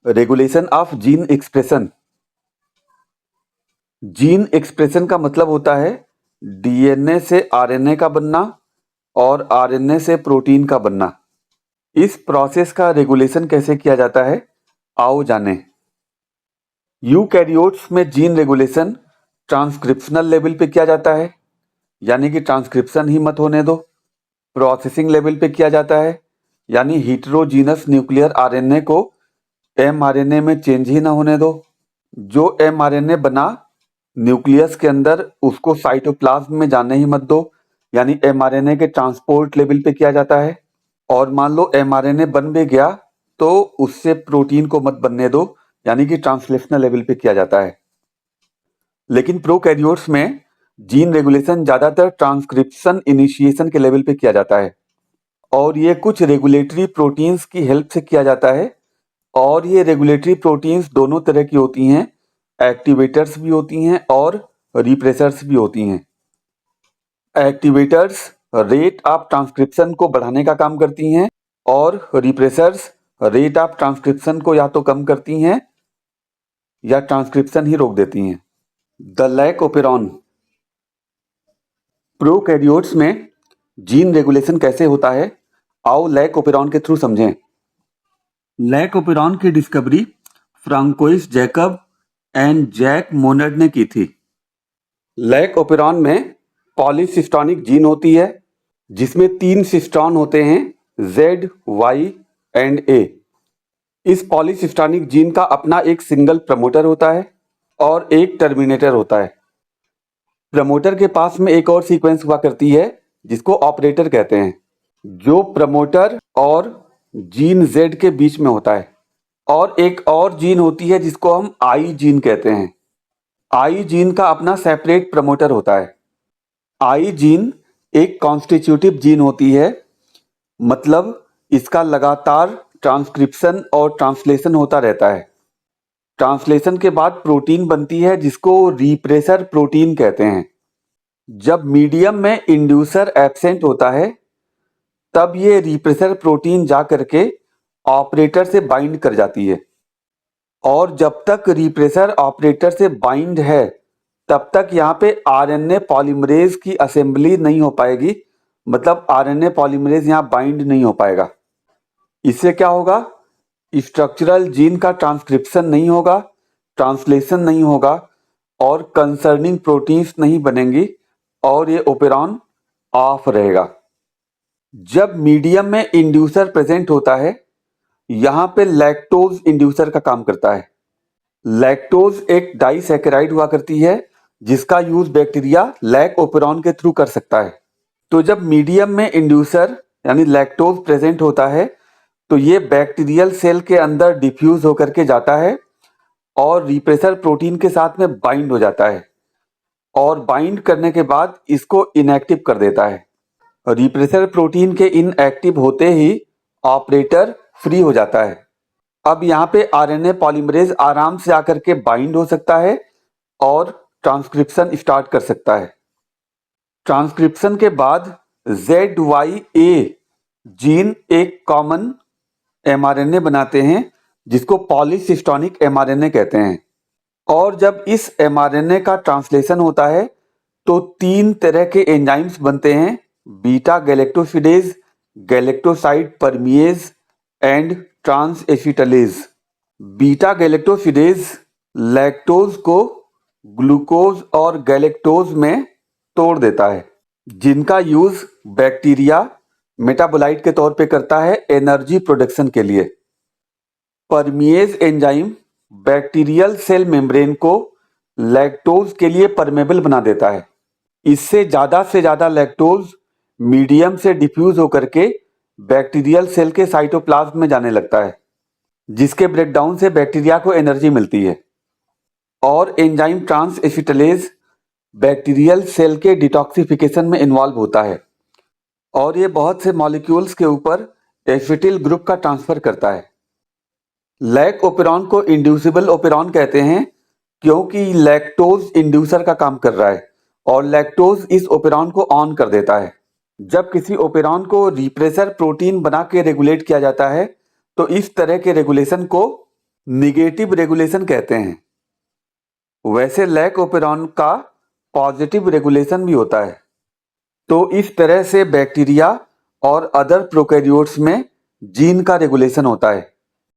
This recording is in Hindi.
Regulation of gene expression. Gene expression का मतलब होता है डीएनए से आरएनए का बनना और आरएनए से प्रोटीन का बनना। इस प्रोसेस का रेगुलेशन कैसे किया जाता है, आओ जानें। यूकैरियोट्स में जीन रेगुलेशन ट्रांसक्रिप्शनल लेवल पे किया जाता है, यानी कि ट्रांसक्रिप्शन ही मत होने दो। प्रोसेसिंग लेवल पे किया जाता है, यानी हीटेरोजीनस न्यूक्लियर आरएनए को एमआरएनए में चेंज ही ना होने दो। जो एमआरएनए बना न्यूक्लियस के अंदर उसको साइटोप्लाज्म में जाने ही मत दो, यानी एमआरएनए के ट्रांसपोर्ट लेवल पे किया जाता है। और मान लो एमआरएनए बन भी गया तो उससे प्रोटीन को मत बनने दो, यानी कि ट्रांसलेशनल लेवल पे किया जाता है। लेकिन प्रोकैरियोट्स में जीन रेगुलेशन ज्यादातर ट्रांसक्रिप्शन इनिशिएशन के लेवल पे किया जाता है और ये कुछ रेगुलेटरी प्रोटीन्स की हेल्प से किया जाता है। और ये रेगुलेटरी प्रोटीन्स दोनों तरह की होती हैं, एक्टिवेटर्स भी होती हैं और रिप्रेसर्स भी होती हैं। एक्टिवेटर्स रेट ऑफ ट्रांसक्रिप्शन को बढ़ाने का काम करती हैं और रिप्रेसर्स रेट ऑफ ट्रांसक्रिप्शन को या तो कम करती हैं या ट्रांसक्रिप्शन ही रोक देती हैं। The lac operon. प्रोकैरियोट्स में जीन रेगुलेशन कैसे होता है, आओ लैक ओपेरॉन के थ्रू समझें। लैक ओपेरॉन की discovery Francois Jacob and Jacques Monod ने की थी। लैक ओपेरॉन में पॉलीसिस्टोनिक जीन होती है जिसमें 3 सिस्टॉन होते हैं, Z, Y एंड A। इस पॉलीसिस्टोनिक जीन का अपना एक सिंगल प्रमोटर होता है और एक टर्मिनेटर होता है। प्रमोटर के पास में एक और सीक्वेंस हुआ करती है जिसको ऑपरेटर कहते हैं, जो प्रमोटर और जीन Z के बीच में होता है। और एक और जीन होती है जिसको हम I जीन कहते हैं। I जीन का अपना सेपरेट प्रमोटर होता है। I जीन एक कॉन्स्टिट्यूटिव जीन होती है, मतलब इसका लगातार ट्रांसक्रिप्शन और ट्रांसलेशन होता रहता है। ट्रांसलेशन के बाद प्रोटीन बनती है जिसको रिप्रेसर प्रोटीन कहते हैं। जब मीडियम में इंड्यूसर एब्सेंट होता है तब ये रिप्रेसर प्रोटीन जा करके ऑपरेटर से बाइंड कर जाती है और जब तक रिप्रेसर ऑपरेटर से बाइंड है तब तक यहाँ पे आरएनए पॉलीमरेज की असेंबली नहीं हो पाएगी, मतलब आरएनए पॉलीमरेज यहाँ बाइंड नहीं हो पाएगा। इससे क्या होगा, स्ट्रक्चरल जीन का ट्रांसक्रिप्शन नहीं होगा, ट्रांसलेशन नहीं होगा और कंसर्निंग प्रोटीन्स नहीं बनेंगी और ये ओपेरॉन ऑफ रहेगा। जब मीडियम में इंड्यूसर प्रेजेंट होता है, यहाँ पे लैक्टोज इंड्यूसर का काम करता है। लैक्टोज एक डाइसैकेराइड हुआ करती है जिसका यूज बैक्टीरिया लैक ओपेरॉन के थ्रू कर सकता है। तो जब मीडियम में इंड्यूसर यानी लैक्टोज प्रेजेंट होता है तो ये बैक्टीरियल सेल के अंदर डिफ्यूज होकर के जाता है और रिप्रेसर प्रोटीन के साथ में बाइंड हो जाता है और बाइंड करने के बाद इसको इनएक्टिव कर देता है। रिप्रेसर प्रोटीन के इनएक्टिव होते ही ऑपरेटर फ्री हो जाता है। अब यहाँ पे आरएनए पॉलीमरेज आराम से आकर के बाइंड हो सकता है और ट्रांसक्रिप्शन स्टार्ट कर सकता है। ट्रांसक्रिप्शन के बाद ZYA जीन एक कॉमन एमआरएनए बनाते हैं जिसको पॉलीसिस्टोनिक एमआरएनए कहते हैं। और जब इस एमआरएनए का ट्रांसलेशन होता है तो 3 तरह के एंजाइम्स बनते हैं, beta galactosidase, galactoside permease and transacetylase. Beta galactosidase lactose को ग्लूकोज और गैलेक्टोज में तोड़ देता है, जिनका यूज बैक्टीरिया मेटाबोलाइट के तौर पे करता है एनर्जी प्रोडक्शन के लिए। Permease enzyme bacterial cell membrane को लैक्टोज के लिए परमेबल बना देता है। इससे ज्यादा लैक्टोज मीडियम से डिफ्यूज होकर के बैक्टीरियल सेल के साइटोप्लाज्म में जाने लगता है, जिसके ब्रेकडाउन से बैक्टीरिया को एनर्जी मिलती है। और एंजाइम ट्रांस एसिटलेज बैक्टीरियल सेल के डिटॉक्सिफिकेशन में इन्वॉल्व होता है और ये बहुत से मॉलिक्यूल्स के ऊपर एसिटिल ग्रुप का ट्रांसफर करता है। लैक ओपेरॉन को इंड्यूसिबल ओपेरॉन कहते हैं क्योंकि लैक्टोज इंड्यूसर का काम कर रहा है और लैक्टोज इस ओपेरॉन को ऑन कर देता है। जब किसी ओपेरॉन को रिप्रेसर प्रोटीन बना के रेगुलेट किया जाता है तो इस तरह के रेगुलेशन को निगेटिव रेगुलेशन कहते हैं। वैसे लैक ओपेरॉन का पॉजिटिव रेगुलेशन भी होता है। तो इस तरह से बैक्टीरिया और अदर प्रोकैरियोट्स में जीन का रेगुलेशन होता है।